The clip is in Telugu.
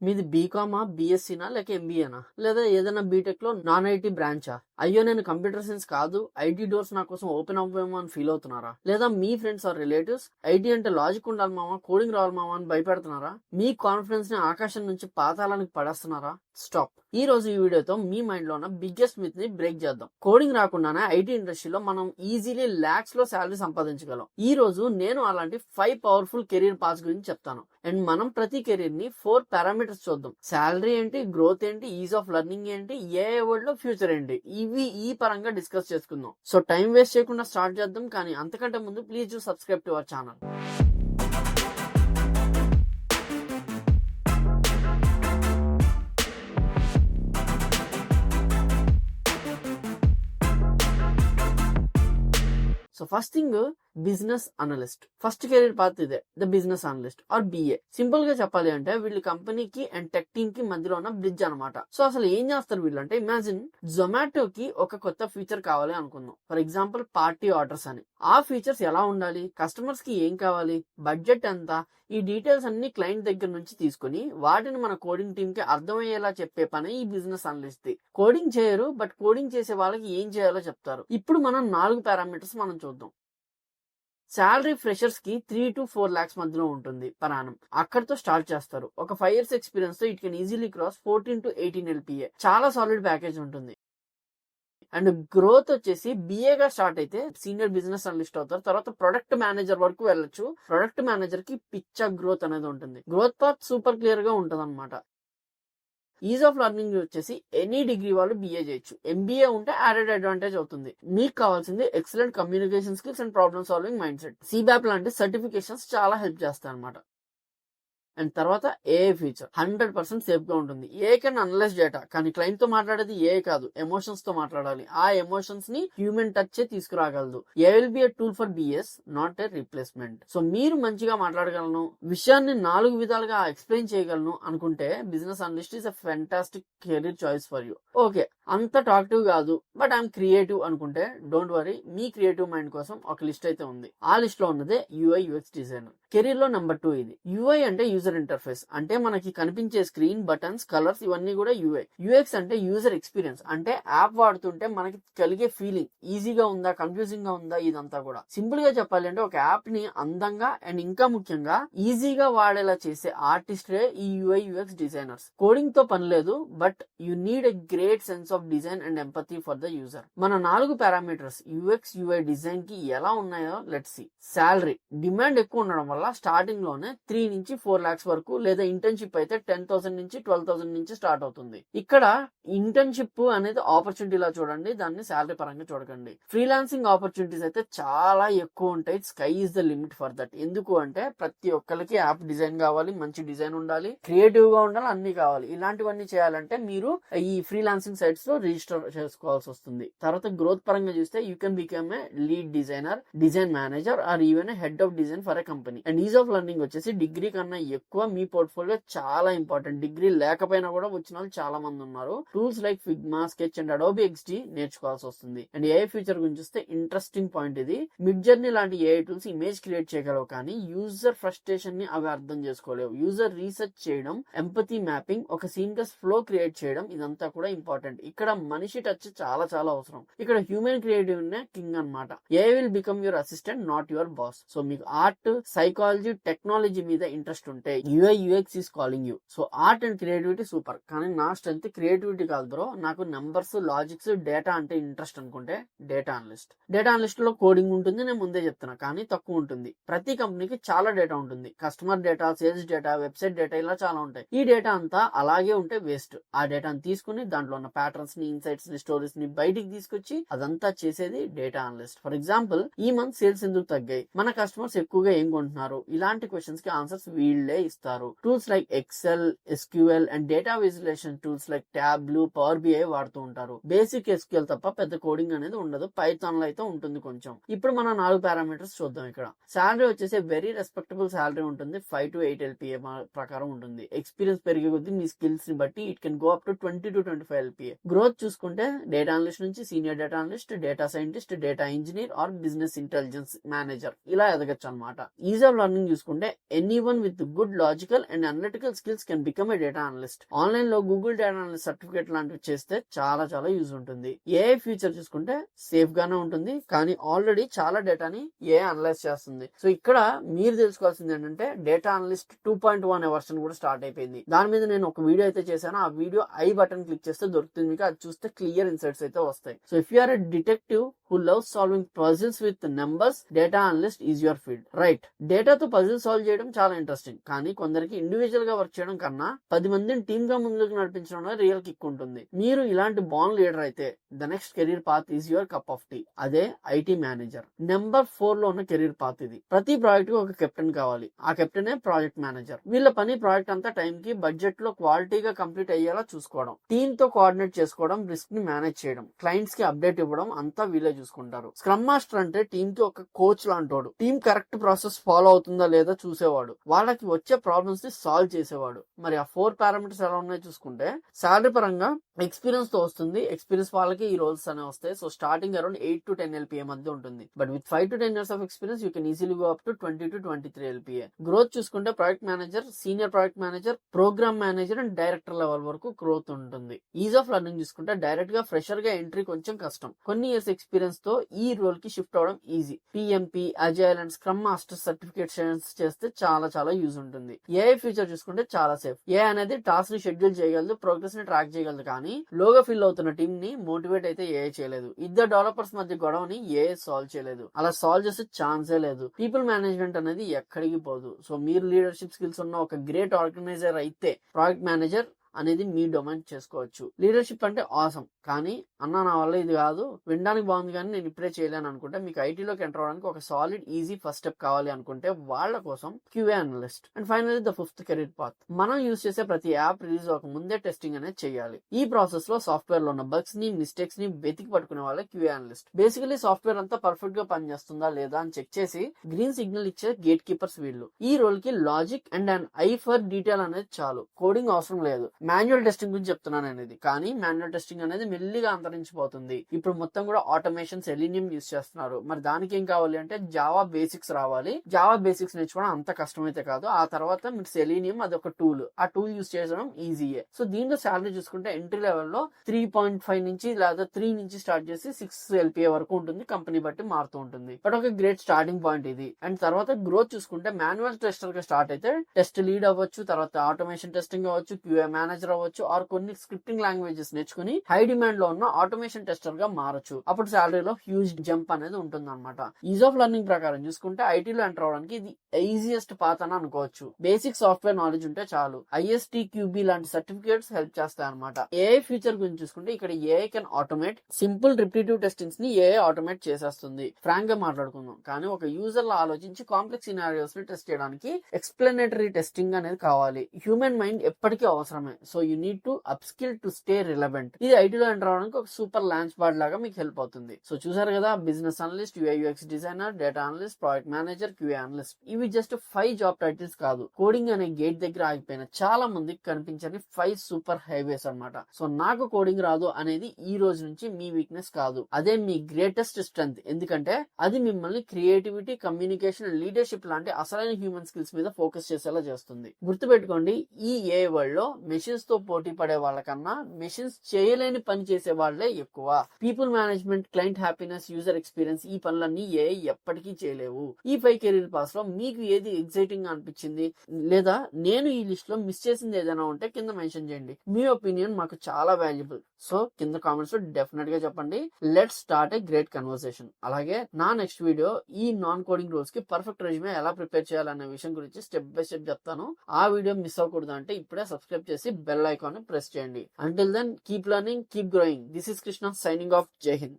మీది బీకామా, బీఎస్సీనా, లేక ఎంబీఏనా, లేదా ఏదైనా బీటెక్ లో నాన్ ఐటీ బ్రాంచా? అయ్యో నేను కంప్యూటర్ సైన్స్ కాదు, ఐటీ డోర్స్ నా కోసం ఓపెన్ అవ్వేమో అని ఫీల్ అవుతున్నారా? లేదా మీ ఫ్రెండ్స్ ఆర్ రిలేటివ్స్ ఐటీ అంటే లాజిక్ ఉండాలి మామా, కోడింగ్ రావాలి మామా అని భయపెడుతున్నారా? మీ కాన్ఫిడెన్స్ ని ఆకాశం నుంచి పాతాళానికి పడేస్తున్నారా? స్టాప్. ఈ రోజు ఈ వీడియోతో మీ మైండ్ లో ఉన్న బిగ్గెస్ట్ మిత్ ని బ్రేక్ చేద్దాం. కోడింగ్ రాకుండానే ఐటీ ఇండస్ట్రీలో మనం ఈజీలీ లాక్స్ లో శాలరీ సంపాదించగలం. ఈ రోజు నేను అలాంటి 5 పవర్ఫుల్ కెరీర్ పాత్స్ గురించి చెప్తాను. అండ్ మనం ప్రతి కెరీర్ ని 4 పారామీటర్స్ చూద్దాం. శాలరీ ఏంటి, గ్రోత్ ఏంటి, ఈజ్ ఆఫ్ లెర్నింగ్ ఏంటి, ఏ వరల్డ్ లో ఫ్యూచర్ ఏంటి, ఇవి ఈ పరంగా డిస్కస్ చేసుకుందాం. సో టైం వేస్ట్ చేయకుండా స్టార్ట్ చేద్దాం. కానీ అంతకంటే ముందు please do subscribe to our channel. So first thing, business analyst. First career path ఇదే, the business analyst or BA. Simple గా చెప్పాలి అంటే వీళ్ళు కంపెనీకి అండ్ టెక్ టీమ్ కి మధ్యలో ఉన్న బ్రిడ్జ్ అనమాట. సో అసలు ఏం చేస్తారు వీళ్ళు అంటే, ఇమాజిన్ జొమాటోకి ఒక కొత్త ఫీచర్ కావాలి అనుకుందాం. ఫర్ ఎగ్జాంపుల్ పార్టీ ఆర్డర్స్ అని. ఆ ఫీచర్స్ ఎలా ఉండాలి, కస్టమర్స్ కి ఏం కావాలి, బడ్జెట్ ఎంత, ఈ డీటెయిల్స్ అన్ని క్లయింట్ దగ్గర నుంచి తీసుకుని వాటిని మన కోడింగ్ టీమ్ కి అర్థమయ్యేలా చెప్పే పని ఈ బిజినెస్ అనలిస్ట్. కోడింగ్ చేయరు, బట్ కోడింగ్ చేసే వాళ్ళకి ఏం చేయాలో చెప్తారు. ఇప్పుడు మనం 4 పారామీటర్స్ మనం చూద్దాం. శాలరీ ఫ్రెషర్స్ కి 3 to 4 lakhs మధ్యలో ఉంటుంది పర్ యానం. అక్కడితో స్టార్ట్ చేస్తారు. ఒక 5 years ఎక్స్పీరియన్స్ తో it can easily cross 14 to 18 LPA. చాలా సాలిడ్ ప్యాకేజ్ ఉంటుంది. అండ్ గ్రోత్ వచ్చేసి బిఏ గా స్టార్ట్ అయితే సీనియర్ బిజినెస్ అనలిస్ట్ అవుతారు. తర్వాత ప్రొడక్ట్ మేనేజర్ వరకు వెళ్ళొచ్చు. ప్రొడక్ట్ మేనేజర్ కి పిచ్చ గ్రోత్ అనేది ఉంటుంది. గ్రోత్ పాత్ సూపర్ క్లియర్ గా ఉంటుంది అనమాట. ఈజ్ ఆఫ్ లెర్నింగ్ వచ్చేసి ఎనీ డిగ్రీ వాళ్ళు బిఏ చేయొచ్చు. ఎంబీఏ ఉంటే యాడెడ్ అడ్వాంటేజ్ అవుతుంది. మీకు కావాల్సింది excellent communication skills and problem solving mind set. CBAP లాంటి సర్టిఫికేషన్స్ చాలా హెల్ప్ చేస్తాయి అనమాట. అండ్ తర్వాత ఏఐ ఫీచర్ 100% సేఫ్ గా ఉంటుంది. ఏ కెన్ అనలైజ్ డేటా, కానీ క్లయింట్ తో మాట్లాడేది ఏ కాదు, ఎమోషన్స్ తో మాట్లాడాలి. ఆ ఎమోషన్స్ ని హ్యూమన్ టచ్ తీసుకురాగలదు. AI will be a tool for BAs, not a replacement. So మీరు మంచిగా మాట్లాడగలను, విషయాన్ని 4 విధాలుగా ఎక్స్ప్లెయిన్ చేయగలను అనుకుంటే business analyst is a fantastic career choice for you. Okay, అంత టాక్టివ్ కాదు బట్ ఐఎమ్ క్రియేటివ్ అనుకుంటే డోంట్ వరీ, మీ క్రియేటివ్ మైండ్ కోసం ఒక లిస్ట్ అయితే ఉంది. ఆ లిస్ట్ లో ఉన్నదే యూఐ యూఎక్స్ డిజైనర్. కెరీర్ లో నెంబర్ 2 ఇది. యూఐ అంటే యూజర్ ఇంటర్ఫేస్, అంటే మనకి కనిపించే స్క్రీన్, బటన్స్, కలర్స్ ఇవన్నీ కూడా యూఐ. యూఎక్స్ అంటే యూజర్ ఎక్స్పీరియన్స్, అంటే యాప్ వాడుతుంటే మనకి కలిగే ఫీలింగ్, ఈజీగా ఉందా, కన్ఫ్యూజింగ్ గా ఉందా, ఇదంతా కూడా. సింపుల్ గా చెప్పాలి అంటే ఒక యాప్ ని అందంగా అండ్ ఇంకా ముఖ్యంగా ఈజీగా వాడేలా చేసే ఆర్టిస్టే ఈ యూఐ యూఎక్స్ డిజైనర్స్. కోడింగ్ తో పని లేదు, but you need a great sense of design and empathy for the user. మన 4 పారామీటర్స్ యూఎక్స్ యూఐ డిజైన్ కి ఎలా ఉన్నాయో లెట్స్ సీ. శాలరీ డిమాండ్ ఎక్కువ ఉండడం వల్ల స్టార్టింగ్ లోనే 3 నుంచి 4 lakhs వరకు, లేదా ఇంటర్న్షిప్ అయితే 10,000 నుంచి 12,000 నుంచి స్టార్ట్ అవుతుంది. ఇక్కడ ఇంటర్న్షిప్ అనేది ఆపర్చునిటీ లా చూడండి, దాన్ని శాలరీ పరంగా చూడకండి. ఫ్రీలాన్సింగ్ ఆపర్చునిటీస్ అయితే చాలా ఎక్కువ ఉంటాయి. Sky is the limit for that. ఎందుకు అంటే ప్రతి ఒక్కరికి యాప్ డిజైన్ కావాలి, మంచి డిజైన్ ఉండాలి, క్రియేటివ్ గా ఉండాలి, అన్ని కావాలి. ఇలాంటివన్నీ చేయాలంటే మీరు ఈ ఫ్రీలాన్సింగ్ సైట్స్ లో రిజిస్టర్ చేసుకోవాల్సి వస్తుంది. తర్వాత గ్రోత్ పరంగా చూస్తే you can become a lead designer, design manager or even head of design for a company. And ease of learning వచ్చేసి డిగ్రీ కన్నా ఎక్కువ మీ పోర్ట్ఫోలియో చాలా ఇంపార్టెంట్. డిగ్రీ లేకపోయినా కూడా వచ్చిన వాళ్ళు చాలా మంది ఉన్నారు. Tools like Figma, Sketch and Adobe XD నేర్చుకోవాల్సి వస్తుంది. అండ్ ఏఐ ఫీచర్ గురించి చూస్తే ఇంట్రెస్టింగ్ పాయింట్ ఇది. మిడ్ జర్నీ లాంటి ఏఐ టూల్స్ ఇమేజ్ క్రియేట్ చేయగలవు, కానీ యూజర్ ఫ్రస్ట్రేషన్ ని అవి అర్థం చేసుకోలేవు. యూజర్ రీసెర్చ్ చేయడం, ఎంపతి మ్యాపింగ్, ఒక సీన్లెస్ ఫ్లో క్రియేట్ చేయడం, ఇదంతా కూడా ఇంపార్టెంట్. ఇక్కడ మనిషి టచ్ చాలా చాలా అవసరం. ఇక్కడ హ్యూమన్ క్రియేటివ్ కింగ్ అనమాట. AI will become your assistant, not your boss. So మీకు ఆర్ట్, సైకాలజీ, టెక్నాలజీ మీద ఇంట్రెస్ట్ ఉంటే UI UX is calling you. So art and creativity super, కానీ నా స్ట్రెంత్ క్రియేటివిటీ కాదు బ్రో, నాకు నెంబర్స్, లాజిక్స్, డేటా అంటే ఇంట్రెస్ట్ అనుకుంటే డేటా అనలిస్ట్. డేటా అనలిస్ట్ లో కోడింగ్ ఉంటుంది, నేను ముందే చెప్తున్నా, కానీ తక్కువ ఉంటుంది. ప్రతి కంపెనీకి చాలా డేటా ఉంటుంది. Customer data, sales data, website data, ఇలా చాలా ఉంటాయి. ఈ డేటా అంతా అలాగే ఉంటే వేస్ట్. ఆ డేటాను తీసుకుని దాంట్లో ఉన్న ప్యాటర్న్స్ ని, ఇన్సైట్స్ ని, స్టోరీస్ ని బయటికి తీసుకొచ్చి అదంతా చేసేది డేటా అనలిస్ట్. ఫర్ ఎగ్జాంపుల్, ఈ మంత్ సేల్స్ ఎందుకు తగ్గాయి, మన కస్టమర్స్ ఎక్కువగా ఏం కొంటున్నారు, ఇలాంటి క్వశ్చన్స్ కి ఆన్సర్స్ వీళ్ళే ఇస్తారు. Tools like Excel, SQL and data visualisation tools like Tableau, power BI వాడుతూ ఉంటారు. బేసిక్ ఎస్క్యూఎల్ తప్ప పెద్ద కోడింగ్ అనేది ఉండదు. పైథాన్ లో అయితే ఉంటుంది కొంచెం. ఇప్పుడు మనం 4 పారామీటర్స్ చూద్దాం. ఇక్కడ శాలరీ వచ్చేసి వెరీ రెస్పెక్టబుల్ శాలరీ ఉంటుంది. 5 to 8 LPA ప్రకారం ఉంటుంది. ఎక్స్పీరియన్స్ పెరిగే కొద్దీ మీ స్కిల్స్ ని బట్టి it can go up to 20 to 25 LPA. Growth చూసుకుంటే డేటా అనలిస్ట్ నుంచి senior data analyst, data scientist, data engineer or business intelligence manager ఇలా ఎదగచ్చు అనమాట. ఈజ్ ఆఫ్ లెర్నింగ్ చూసుకుంటే anyone with good logical and analytical skills can become a data analyst. Online లో గూగుల్ డేటా అనలిస్ట్ సర్టిఫికేట్ లాంటివి చేస్తే చాలా చాలా యూజ్ ఉంటుంది. ఏఐ ఫ్యూచర్ చూసుకుంటే సేఫ్ గానే ఉంటుంది, కానీ ఆల్రెడీ చాలా డేటాని ఏఐ అనలైజ్ చేస్తుంది. సో ఇక్కడ మీరు తెలుసుకోవాల్సింది ఏంటంటే డేటా అనలిస్ట్ 2.1 వర్షన్ కూడా స్టార్ట్ అయిపోయింది. దాని మీద నేను ఒక వీడియో అయితే చేశాను. ఆ వీడియో ఐ బటన్ క్లిక్ చేస్తే దొరుకుతుంది మీకు. అది చూస్తే క్లియర్ ఇన్సైట్స్ అయితే వస్తాయి. So if you are a detective who loves solving puzzles with numbers, data analyst is your field. Right, డేటాతో పజిల్ సాల్వ్ చేయడం చాలా ఇంట్రెస్టింగ్, కానీ కొందరికి ఇండివిజువల్ గా వర్క్ చేయడం కన్నా 10 మందిని టీమ్ గా ముందుకు నడిపించడంలో రియల్ కిక్ ఉంటుంది. మీరు ఇలాంటి బాండ్ లీడర్ అయితే the next career path is your cup of tea. అదే ఐటీ మేనేజర్. నెంబర్ 4 లో ఉన్న కెరీర్ పాత్ ఇది. ప్రతి ప్రాజెక్ట్ కి ఒక కెప్టెన్ కావాలి. ఆ కెప్టెనే ప్రాజెక్ట్ మేనేజర్. వీళ్ళ పని ప్రాజెక్ట్ అంతా టైం కి, బడ్జెట్ లో క్వాలిటీగా కంప్లీట్ అయ్యేలా చూసుకోవడం, టీమ్ తో కోఆర్డినేట్ చేసుకోవడం, రిస్క్ ని మేనేజ్ చేయడం, క్లయింట్స్ కి అప్డేట్ ఇవ్వడం అంతా వీళ్ళే చూసుకుంటారు. స్క్రమ్ మాస్టర్ అంటే టీమ్ కి ఒక కోచ్ లాంటోడు. టీమ్ కరెక్ట్ ప్రాసెస్ ఫాలో అవుతుందా లేదా చూసేవాడు, వాళ్ళకి వచ్చే ప్రాబ్లమ్స్ ని సాల్వ్ చేసేవాడు. మరి ఆ 4 పారామీటర్స్ ఎలా ఉన్నాయో చూసుకుంటే, శాలరీ పరంగా ఎక్స్పీరియన్స్ తో వస్తుంది. ఎక్స్పీరియన్స్ వాళ్ళకి ఈ రోల్స్ అనే వస్తాయి. So starting around 8 to 10 LPA మధ్య ఉంటుంది. But with 5 to 10 years of experience you can easily go up to 20 to 23 LPA. Growth చూసుకుంటే project manager, senior project manager, program manager and director level వరకు గ్రోత్ ఉంటుంది. ఈజ్ ఆఫ్ లెర్నింగ్ చూసుకుంటే డైరెక్ట్ గా ఫ్రెషర్ గా ఎంట్రీ కొంచెం కష్టం. కొన్ని ఇయర్స్ ఎక్స్పీరియన్స్ తో ఈ రోల్ కి షిఫ్ట్ అవడం easy. PMP, agile and scrum master certifications చేస్తే చాలా చాలా యూజ్ ఉంటుంది. ఏఐ ఫ్యూచర్ చూసుకుంటే చాలా సేఫ్. ఏఐ అనేది టాస్క్ ని షెడ్యూల్ చేయగలదు, ప్రోగ్రెస్ ని ట్రాక్ చేయగలదు, కానీ లోగా ఫీల్ అవుతున్న టీమ్ ని మోటివేట్ అయితే ఏఐ చేయలేదు. ఇద్దరు డెవలపర్స్ మధ్య గొడవని ఏఐ సాల్వ్ చేయలేదు. అలా సాల్వ్ చేసే ఛాన్సే లేదు. పీపుల్ మేనేజ్మెంట్ అనేది ఎక్కడికి పోదు. సో మీరు లీడర్షిప్ స్కిల్స్ ఉన్న ఒక గ్రేట్ ఆర్గనైజర్ అయితే ప్రాజెక్ట్ మేనేజర్ అనేది మీ డొమైన్ చేసుకోవచ్చు. లీడర్షిప్ అంటే ఆసం, కానీ అన్న నా వల్ల ఇది కాదు, వినడానికి బాగుంది కానీ నేను ఇప్పుడే చేయలేను అనుకుంటే, మీకు ఐటీలోకి ఎంటర్ అవడానికి ఒక సాలిడ్ ఈజీ ఫస్ట్ స్టెప్ కావాలి అనుకుంటే వాళ్ళ కోసం QA analyst. And finally the 5th career path. మనం యూజ్ చేసే ప్రతి యాప్ రిలీజ్ అవ్వక ముందే టెస్టింగ్ అనేది చేయాలి. ఈ ప్రాసెస్ లో సాఫ్ట్వేర్ లో ఉన్న బగ్స్ ని, మిస్టేక్స్ ని వెతికి పట్టుకునే వాళ్ళే QA అనలిస్ట్. బేసికలీ సాఫ్ట్వేర్ అంతా పర్ఫెక్ట్ గా పనిచేస్తుందా లేదా అని చెక్ చేసి గ్రీన్ సిగ్నల్ ఇచ్చే గేట్ కీపర్స్ వీళ్ళు. ఈ రోల్ కి logic and and I for detail అనేది చాలు. కోడింగ్ అవసరం లేదు. మాన్యువల్ టెస్టింగ్ గురించి చెప్తున్నాను అనేది, కానీ మాన్యువల్ టెస్టింగ్ అనేది మెల్లిగా అంతరించిపోతుంది. ఇప్పుడు మొత్తం కూడా ఆటోమేషన్, సెలీనియం యూస్ చేస్తున్నారు. మరి దానికి ఏం కావాలి అంటే జావా బేసిక్స్ రావాలి. జావా బేసిక్స్ నేర్చుకోవడం అంత కష్టమైతే కాదు. ఆ తర్వాత మీరు సెలీనియం, అది ఒక టూల్. ఆ టూల్ యూస్ చేయడం ఈజీయే. సో దీంట్లో శాలరీ చూసుకుంటే ఎంట్రీ లెవెల్ లో 3.5 నుంచి లేదా 3 నుంచి స్టార్ట్ చేసి 6 LPA వరకు ఉంటుంది. కంపెనీ బట్టి మారుతూ ఉంటుంది. బట్ ఒక గ్రేట్ స్టార్టింగ్ పాయింట్ ఇది. అండ్ తర్వాత గ్రోత్ చూసుకుంటే మాన్యువల్ టెస్టర్ గా స్టార్ట్ అయితే టెస్ట్ లీడ్ అవ్వచ్చు, తర్వాత ఆటోమేషన్ టెస్టింగ్ అవ్వచ్చు, QA మేనేజర్ అవ్వచ్చు, ఆర్ కొన్ని స్క్రిప్టింగ్ లాంగ్వేజెస్ నేర్చుకుని హై డిమాండ్ లో ఉన్న ఆటోమేషన్ టెస్టర్ గా మారచ్చు. అప్పుడు శాలరీలో హ్యూజ్ జంప్ అనేది ఉంటుంది అనమాట. ఈజ్ ఆఫ్ లెర్నింగ్ ప్రకారం చూసుకుంటే ఐటీలో ఎంటర్ అవడానికి ఇది ఈజియెస్ట్ పాత్ అని అనుకోవచ్చు. బేసిక్ సాఫ్ట్వేర్ నాలెడ్జ్ ఉంటే చాలు. ISTQB లాంటి సర్టిఫికేట్స్ హెల్ప్ చేస్తాయి అనమాట. ఏఐ ఫ్యూచర్ గురించి చూసుకుంటే ఇక్కడ AI can automate simple repetitive testings ని ఏఐ ఆటోమేట్ చేసేస్తుంది. ఫ్రాంక్ గా మాట్లాడుకుందాం, కానీ ఒక యూజర్ లో ఆలోచించి కాంప్లెక్స్ సినారియోస్ ని టెస్ట్ చేయడానికి ఎక్స్ప్లెనేటరీ టెస్టింగ్ అనేది కావాలి. హ్యూమన్ మైండ్ ఎప్పటికీ అవసరమే. So you need to upskill to stay relevant. ఇది ఐటీలో ఎంటర్ అవడానికి ఒక సూపర్ లాంచ్ పాడ్ లాగా మీకు హెల్ప్ అవుతుంది. సో చూసారు కదా, business analyst, UI/UX designer, data analyst, project manager, QA analyst. ఇవి జస్ట్ 5 జాబ్ టైటిల్స్ కాదు. కోడింగ్ అనే గేట్ దగ్గర ఆగిపోయిన చాలా మందికి కనిపించని 5 సూపర్ హైవేస్ అన్నమాట. సో నాకు కోడింగ్ రాదు అనేది ఈ రోజు నుంచి మీ వీక్నెస్ కాదు, అదే మీ గ్రేటెస్ట్ స్ట్రెంగ్త్. ఎందుకంటే అది మిమ్మల్ని క్రియేటివిటీ, కమ్యూనికేషన్, లీడర్షిప్ లాంటి అసలైన హ్యూమన్ స్కిల్స్ మీద ఫోకస్ చేసేలా చేస్తుంది. గుర్తుపెట్టుకోండి, ఈ ఏ వరల్డ్ లో మెషిన్స్ తో పోటీ పడే వాళ్ళకన్నా మెషిన్స్ చేయలేని పని చేసే వాళ్ళే ఎక్కువ. People management, client happiness, user experience, ఈ పనులన్నీ ఏఐ ఎప్పటికీ చేయలేవు. ఈ 5 కెరీర్ పాస్ లో మీకు ఏది ఎగ్జైటింగ్ గా అనిపించింది, లేదా నేను ఈ లిస్ట్ లో మిస్ చేసింది ఏదైనా ఉంటే కింద మెన్షన్ చేయండి. మీ ఒపీనియన్ మాకు చాలా వాల్యుబుల్. సో కింద కామెంట్స్ లో డెఫినెట్ గా చెప్పండి. Let's start a great conversation. అలాగే నా నెక్స్ట్ వీడియో ఈ నాన్ కోడింగ్ రోల్స్ కి పర్ఫెక్ట్ రెజ్యూమే ఎలా ప్రిపేర్ చేయాలనే విషయం గురించి స్టెప్ బై స్టెప్ చెప్తాను. ఆ వీడియో మిస్ అవ్వకూడదు అంటే ఇప్పుడే సబ్స్క్రైబ్ చేసి బెల్ ఐకాన్ ప్రెస్ చేయండి. Until then, keep learning, keep growing. This is Krishna signing off. Jai Hind.